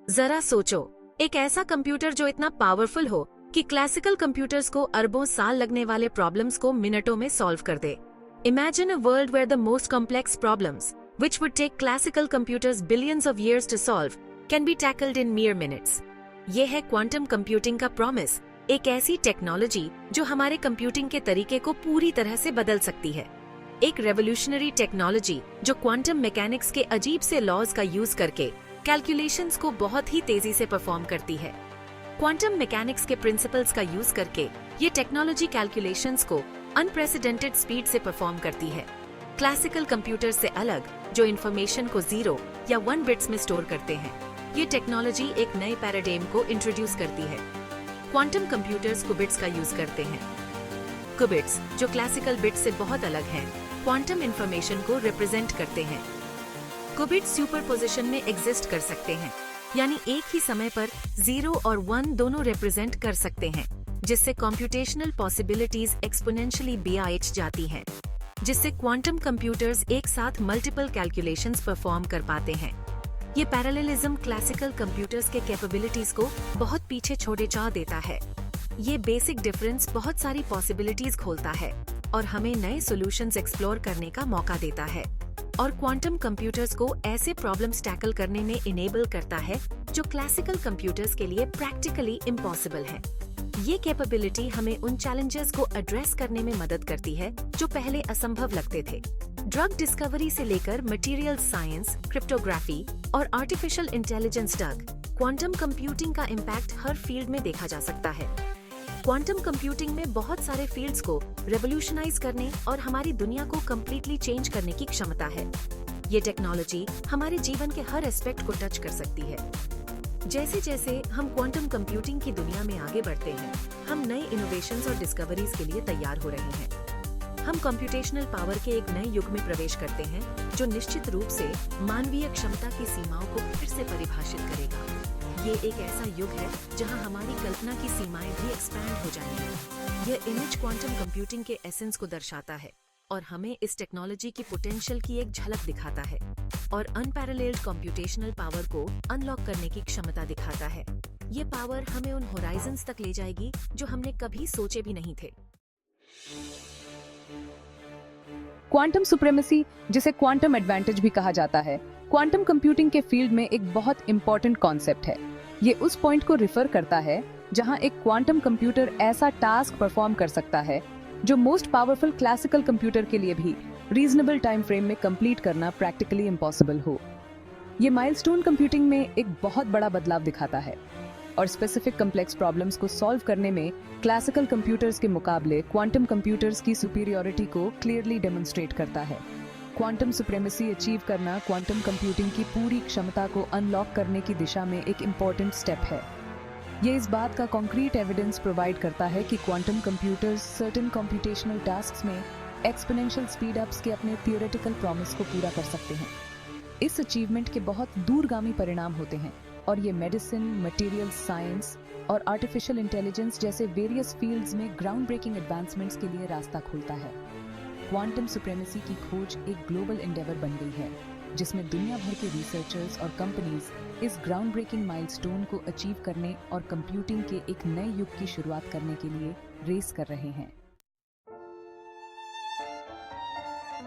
जरा सोचो, एक ऐसा कंप्यूटर जो इतना पावरफुल हो कि क्लासिकल कंप्यूटर्स को अरबों साल लगने वाले प्रॉब्लम्स को मिनटों में सॉल्व कर दे। Imagine a world where the most complex problems, which would take classical computers billions of years to solve, can be tackled in mere minutes. ये है क्वांटम कंप्यूटिंग का प्रॉमिस, एक ऐसी टेक्नोलॉजी जो हमारे कंप्यूटिंग के तरीके को पूरी तरह से बदल सकती है। एक रेवोल्यूशनरी टेक्नोलॉजी जो क्वांटम मैकेनिक्स के अजीब से लॉज का यूज करके कैलकुलेशंस को बहुत ही तेजी से परफॉर्म करती है। क्वांटम मैकेनिक्स के प्रिंसिपल्स का यूज करके ये टेक्नोलॉजी कैलकुलेशंस को अनप्रेसिडेंटेड स्पीड से परफॉर्म करती है। क्लासिकल कंप्यूटर से अलग, जो इंफॉर्मेशन को 0 या 1 बिट्स में स्टोर करते हैं, ये टेक्नोलॉजी एक नए पैराडाइम को इंट्रोड्यूस करती है। क्वांटम कंप्यूटर्स कुबिट्स का यूज करते हैं। कुबिट्स, जो क्लासिकल बिट्स से बहुत अलग हैं, क्वांटम इंफॉर्मेशन को रिप्रेजेंट करते हैं। कुबिट्स सुपरपोजिशन में एग्जिस्ट कर सकते हैं, यानी एक ही समय पर 0 और 1 दोनों रिप्रेजेंट कर सकते हैं, जिससे कॉम्प्यूटेशनल पॉसिबिलिटीज एक्सपोनेंशियली बढ़ जाती हैं, जिससे क्वांटम कंप्यूटर्स एक साथ मल्टीपल कैलकुलेशंस परफॉर्म कर पाते हैं। ये पैरेललिज्म क्लासिकल कंप्यूटर्स के कैपेबिलिटीज को बहुत पीछे छोड़े जा देता है। ये बेसिक डिफरेंस बहुत सारी पॉसिबिलिटीज खोलता है और हमें नए सॉल्यूशंस एक्सप्लोर करने का मौका देता है, और क्वांटम कंप्यूटर्स को ऐसे प्रॉब्लम्स टैकल करने में इनेबल करता है जो क्लासिकल कंप्यूटर्स के लिए प्रैक्टिकली इम्पॉसिबल है। ये कैपेबिलिटी हमें उन चैलेंजेस को एड्रेस करने में मदद करती है जो पहले असंभव लगते थे। ड्रग डिस्कवरी से लेकर मटेरियल साइंस, क्रिप्टोग्राफी और आर्टिफिशियल इंटेलिजेंस तक क्वांटम कंप्यूटिंग का इम्पैक्ट हर फील्ड में देखा जा सकता है। क्वांटम कंप्यूटिंग में बहुत सारे फील्ड्स को रेवोल्यूशनाइज करने और हमारी दुनिया को कम्प्लीटली चेंज करने की क्षमता है। ये टेक्नोलॉजी हमारे जीवन के हर एस्पेक्ट को टच कर सकती है। जैसे जैसे हम क्वांटम कंप्यूटिंग की दुनिया में आगे बढ़ते हैं, हम नए इनोवेशंस और डिस्कवरीज के लिए तैयार हो रहे हैं। हम कंप्यूटेशनल पावर के एक नए युग में प्रवेश करते हैं, जो निश्चित रूप से मानवीय क्षमता की सीमाओं को फिर से परिभाषित करेगा। ये एक ऐसा युग है जहां हमारी कल्पना की सीमाएं भी एक्सपैंड हो जाएंगी। यह इमेज क्वांटम कंप्यूटिंग के एसेंस को दर्शाता है और हमें इस टेक्नोलॉजी की पोटेंशियल की एक झलक दिखाता है और अनपैरेलल्ड कंप्यूटेशनल पावर को अनलॉक करने की क्षमता दिखाता है। ये पावर हमें उन होराइजन्स तक ले जाएगी जो हमने कभी सोचे भी नहीं थे। क्वांटम सुप्रीमेसी, जिसे क्वांटम एडवांटेज भी कहा जाता है, क्वांटम कंप्यूटिंग के फील्ड में एक बहुत इंपॉर्टेंट कॉन्सेप्ट है। ये उस पॉइंट को रिफर करता है जहां एक क्वांटम कंप्यूटर ऐसा टास्क परफॉर्म कर सकता है जो मोस्ट पावरफुल क्लासिकल कंप्यूटर के लिए भी रीजनेबल टाइम फ्रेम में कंप्लीट करना प्रैक्टिकली इम्पॉसिबल हो। ये माइलस्टोन कंप्यूटिंग में एक बहुत बड़ा बदलाव दिखाता है और स्पेसिफिक कॉम्प्लेक्स प्रॉब्लम्स को सॉल्व करने में क्लासिकल कंप्यूटर्स के मुकाबले क्वांटम कंप्यूटर्स की सुपीरियरिटी को क्लियरली डेमोन्स्ट्रेट करता है। क्वांटम सुप्रीमेसी अचीव करना क्वांटम कंप्यूटिंग की पूरी क्षमता को अनलॉक करने की दिशा में एक इम्पॉर्टेंट स्टेप है। ये इस बात का कॉन्क्रीट एविडेंस प्रोवाइड करता है कि quantum computers certain computational tasks में एक्सपोनेंशियल स्पीड अप्स के अपने थियोरेटिकल प्रॉमिस को पूरा कर सकते हैं। इस अचीवमेंट के बहुत दूरगामी परिणाम होते हैं और ये मेडिसिन, मटेरियल साइंस और आर्टिफिशियल इंटेलिजेंस जैसे वेरियस फील्ड्स में ग्राउंड ब्रेकिंग एडवांसमेंट्स के लिए रास्ता खोलता है। क्वांटम सुप्रीमेसी की खोज एक ग्लोबल एंडेवर बन गई है, जिसमें दुनिया भर के रिसर्चर्स और कंपनीज इस ग्राउंड ब्रेकिंग माइलस्टोन को अचीव करने और कंप्यूटिंग के एक नए युग की शुरुआत करने के लिए रेस कर रहे हैं।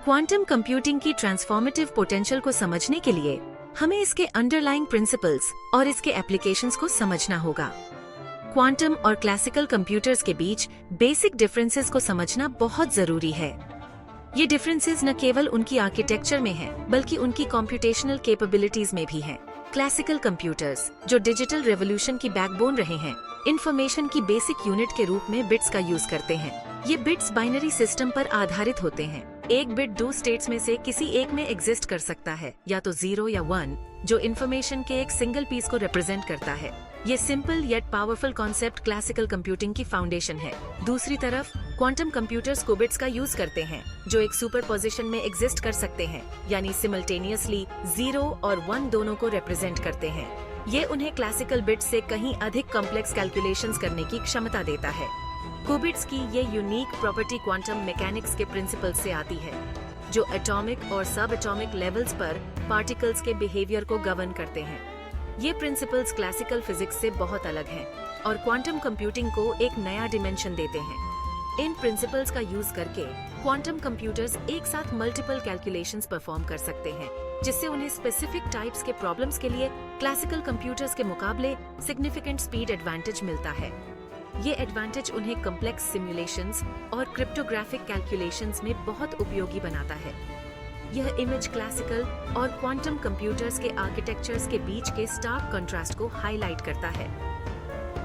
क्वांटम कंप्यूटिंग की ट्रांसफॉर्मेटिव पोटेंशियल को समझने के लिए हमें इसके अंडरलाइंग प्रिंसिपल्स और इसके एप्लीकेशंस को समझना होगा। क्वांटम और क्लासिकल कंप्यूटर्स के बीच बेसिक डिफरेंसेस को समझना बहुत जरूरी है। ये डिफरेंसेस न केवल उनकी आर्किटेक्चर में हैं, बल्कि उनकी कॉम्प्यूटेशनल कैपेबिलिटीज में भी हैं। क्लासिकल कंप्यूटर्स, जो डिजिटल रेवोल्यूशन की बैकबोन रहे हैं, इंफॉर्मेशन की बेसिक यूनिट के रूप में बिट्स का यूज करते हैं। ये बिट्स बाइनरी सिस्टम पर आधारित होते हैं। एक बिट 2 स्टेट्स में से किसी एक में एग्जिस्ट कर सकता है, या तो 0 या 1, जो इंफॉर्मेशन के एक सिंगल पीस को रिप्रेजेंट करता है। ये simple yet powerful concept classical computing की फाउंडेशन है। दूसरी तरफ क्वांटम कंप्यूटर्स कुबिट्स का यूज करते हैं, जो एक सुपरपोजिशन में एग्जिस्ट कर सकते हैं, यानी सिमल्टेनियसली 0 और 1 दोनों को रिप्रेजेंट करते हैं। ये उन्हें क्लासिकल बिट्स से कहीं अधिक कॉम्प्लेक्स कैलकुलेशंस करने की क्षमता देता है। कुबिट्स की ये यूनिक प्रॉपर्टी क्वांटम मैकेनिक्स के प्रिंसिपल से आती है, जो एटॉमिक और सब एटॉमिक लेवल्स पर पार्टिकल्स के बिहेवियर को गवर्न करते हैं। ये प्रिंसिपल्स क्लासिकल फिजिक्स से बहुत अलग हैं और क्वांटम कंप्यूटिंग को एक नया डिमेंशन देते हैं। इन प्रिंसिपल्स का यूज करके क्वांटम कंप्यूटर्स एक साथ मल्टीपल कैलकुलेशंस परफॉर्म कर सकते हैं, जिससे उन्हें स्पेसिफिक टाइप्स के प्रॉब्लम्स के लिए क्लासिकल कंप्यूटर्स के मुकाबले सिग्निफिकेंट स्पीड एडवांटेज मिलता है। ये एडवांटेज उन्हें कॉम्प्लेक्स सिमुलेशंस और क्रिप्टोग्राफिक कैलकुलेशंस में बहुत उपयोगी बनाता है। यह इमेज क्लासिकल और क्वांटम कंप्यूटर्स के आर्किटेक्चर्स के बीच के स्टार्क कंट्रास्ट को हाईलाइट करता है।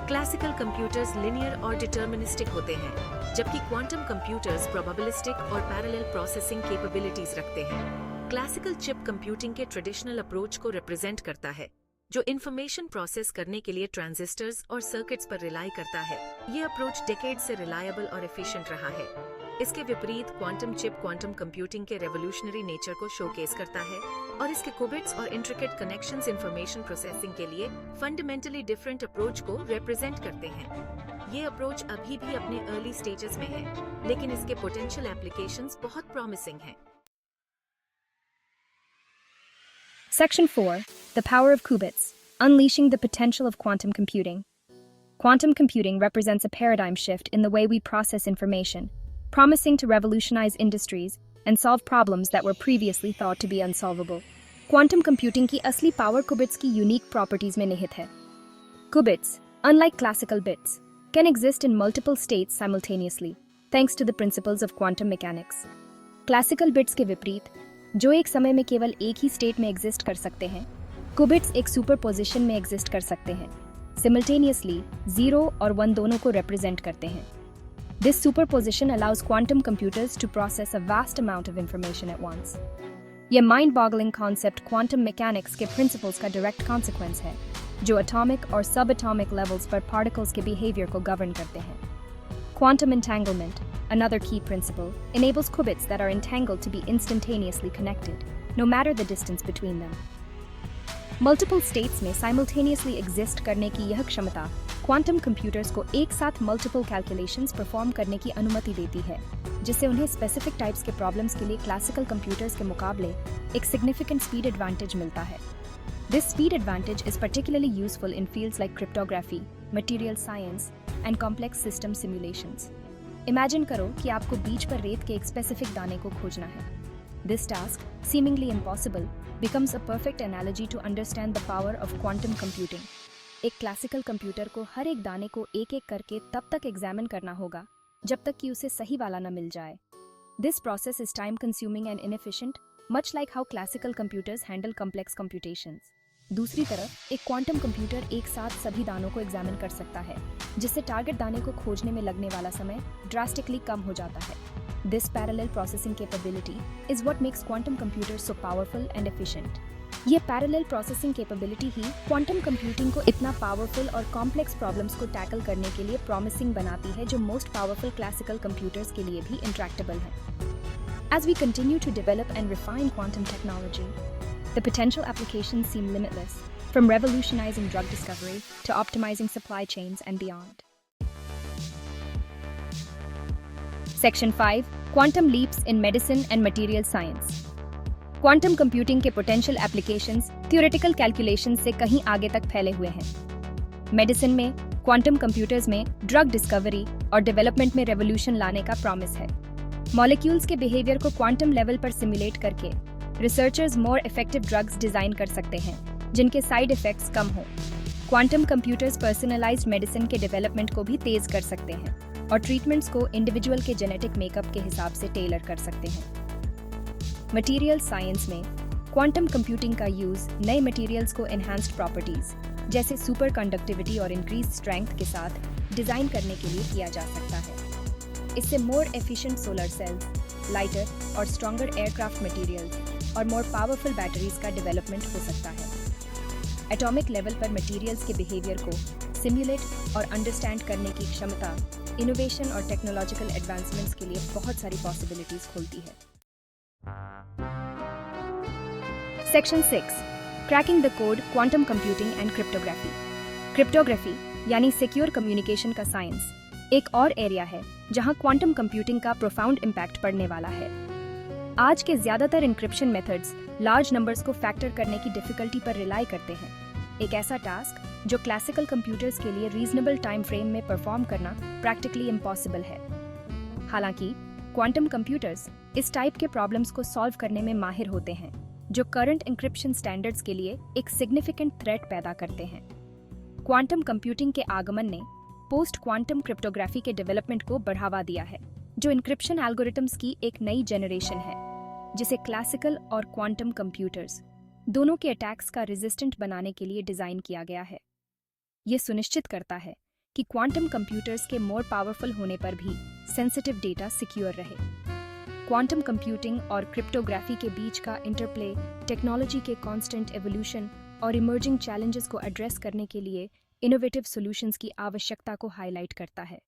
क्लासिकल कंप्यूटर्स लिनियर और डिटर्मिनिस्टिक होते हैं, जबकि क्वांटम कंप्यूटर्स प्रोबेबिलिस्टिक और पैरेलल प्रोसेसिंग कैपेबिलिटीज रखते हैं। क्लासिकल चिप कंप्यूटिंग के ट्रेडिशनल अप्रोच को रिप्रेजेंट करता है, जो इंफॉर्मेशन प्रोसेस करने के लिए ट्रांजिस्टर्स और सर्किट्स पर रिलाई करता है। ये अप्रोच डेकेड से रिलायबल और एफिशिएंट रहा है। इसके विपरीत क्वांटम चिप क्वांटम कंप्यूटिंग के रेवोल्यूशनरी नेचर को शोकेस करता है और इसके क्यूबिट्स और इंट्रिकेट कनेक्शंस इंफॉर्मेशन प्रोसेसिंग के लिए फंडामेंटली डिफरेंट अप्रोच को रिप्रेजेंट करते हैं। ये अप्रोच अभी भी अपने अर्ली स्टेजेस में है, लेकिन इसके पोटेंशियल एप्लीकेशंस बहुत प्रॉमिसिंग हैं। Section 4. The Power of Qubits, Unleashing the Potential of Quantum Computing. Quantum computing represents a paradigm shift in the way we process information, promising to revolutionize industries and solve problems that were previously thought to be unsolvable. Quantum computing की असली power qubits की unique properties में निहित है. Qubits, unlike classical bits, can exist in multiple states simultaneously, thanks to the principles of quantum mechanics. Classical bits के विपरीत, जो एक समय में केवल एक ही स्टेट में एग्जिस्ट कर सकते हैं, qubits एक सुपरपोजिशन में एग्जिस्ट कर सकते हैं, सिमल्टेनियसली 0 और 1 दोनों को रिप्रेजेंट करते हैं। This superposition allows quantum computers to process a vast amount of information at once. यह mind-boggling concept quantum mechanics के principles का direct consequence है, जो atomic और subatomic levels पर particles के behavior को govern करते हैं। Quantum entanglement, another key principle, enables qubits that are entangled to be instantaneously connected, no matter the distance between them. Multiple states में simultaneously exist करने की यह क्षमता क्वांटम कंप्यूटर्स को एक साथ मल्टीपल कैलकुलेशंस परफॉर्म करने की अनुमति देती है, जिससे उन्हें स्पेसिफिक टाइप्स के प्रॉब्लम्स के लिए क्लासिकल कंप्यूटर्स के मुकाबले एक सिग्निफिकेंट स्पीड एडवांटेज मिलता है। This speed advantage is particularly useful in fields like cryptography, material science, and complex system simulations. Imagine करो कि आपको बीच पर रेत के एक स्पेसिफिक दाने को खोजना है। This task, seemingly impossible, becomes a perfect analogy to understand the power of quantum computing. एक क्लासिकल कंप्यूटर को हर एक दाने को एक-एक करके तब तक एग्जामिन करना होगा जब तक कि उसे सही वाला न मिल जाए। This process is time consuming and inefficient, much like how classical computers handle complex computations. दूसरी तरफ एक क्वांटम कंप्यूटर एक साथ सभी दानों को एग्जामिन कर सकता है, जिससे टारगेट दाने को खोजने में लगने वाला समय ड्रास्टिकली कम हो जाता है। This parallel processing capability is what makes quantum computers so powerful and efficient. ये पैरेलल प्रोसेसिंग कैपेबिलिटी ही क्वांटम कंप्यूटिंग को इतना पावरफुल और कॉम्प्लेक्स प्रॉब्लम्स को टैकल करने के लिए प्रॉमिसिंग बनाती है, जो मोस्ट पावरफुल क्लासिकल कंप्यूटर्स के लिए भी इंट्रैक्टेबल है। As we continue to develop and refine quantum technology, the potential applications seem limitless, from revolutionizing drug discovery to optimizing supply chains and beyond. Section 5. Quantum leaps in medicine and material science. Quantum computing के potential applications theoretical calculation से कहीं आगे तक फैले हुए हैं। Medicine में quantum computers में ड्रग डिस्कवरी और डेवलपमेंट में रेवोल्यूशन लाने का प्रॉमिस है। मॉलिक्यूल्स के बिहेवियर को क्वांटम लेवल पर सिमुलेट करके researchers more effective drugs design कर सकते हैं, जिनके साइड इफेक्ट्स कम हो। क्वांटम कंप्यूटर्स पर्सनलाइज्ड मेडिसिन के डेवलपमेंट को भी तेज कर सकते हैं और ट्रीटमेंट्स को इंडिविजुअल के जेनेटिक मेकअप के हिसाब से टेलर कर सकते हैं। मटेरियल साइंस में क्वांटम कंप्यूटिंग का यूज नए मटेरियल्स को एनहांस्ड प्रॉपर्टीज जैसे सुपर कंडक्टिविटी और इंक्रीज स्ट्रेंथ के साथ डिजाइन करने के लिए किया जा सकता है। इससे more efficient solar cells, lighter और स्ट्रॉन्गर एयरक्राफ्ट मटेरियल्स और मोर पावरफुल बैटरीज का डेवलपमेंट हो सकता है। एटॉमिक लेवल पर मटेरियल्स के बिहेवियर को सिम्युलेट और अंडरस्टैंड करने की क्षमता इनोवेशन और टेक्नोलॉजिकल एडवांसमेंट्स के लिए बहुत सारी पॉसिबिलिटीज खोलती है। Section 6. Cracking the code, quantum computing and cryptography. Cryptography यानी सिक्योर कम्युनिकेशन का साइंस एक और एरिया है जहां क्वांटम कंप्यूटिंग का प्रोफाउंड इम्पैक्ट पड़ने वाला है। आज के ज्यादातर इंक्रिप्शन मेथड्स लार्ज नंबर्स को फैक्टर करने की डिफिकल्टी पर रिलाई करते हैं। एक ऐसा टास्क जो क्लासिकल कंप्यूटर्स के लिए रीजनेबल टाइम फ्रेम में परफॉर्म करना प्रैक्टिकली इम्पॉसिबल है। हालांकि क्वांटम कंप्यूटर्स इस टाइप के प्रॉब्लम्स को सॉल्व करने में माहिर होते हैं, जो करंट इंक्रिप्शन स्टैंडर्ड्स के लिए एक सिग्निफिकेंट थ्रेट पैदा करते हैं। क्वांटम कंप्यूटिंग के आगमन ने पोस्ट क्वांटम क्रिप्टोग्राफी के डेवलपमेंट को बढ़ावा दिया है, जो इंक्रिप्शन एल्गोरिथम्स की एक नई जनरेशन है, जिसे क्लासिकल और क्वांटम कंप्यूटर्स दोनों के अटैक्स का रेजिस्टेंट बनाने के लिए डिजाइन किया गया है। ये सुनिश्चित करता है कि क्वांटम कंप्यूटर्स के मोर पावरफुल होने पर भी सेंसिटिव डेटा सिक्योर रहे। क्वांटम कंप्यूटिंग और क्रिप्टोग्राफी के बीच का इंटरप्ले टेक्नोलॉजी के कांस्टेंट एवोल्यूशन और इमर्जिंग चैलेंजेस को एड्रेस करने के लिए इनोवेटिव सॉल्यूशंस की आवश्यकता को हाईलाइट करता है।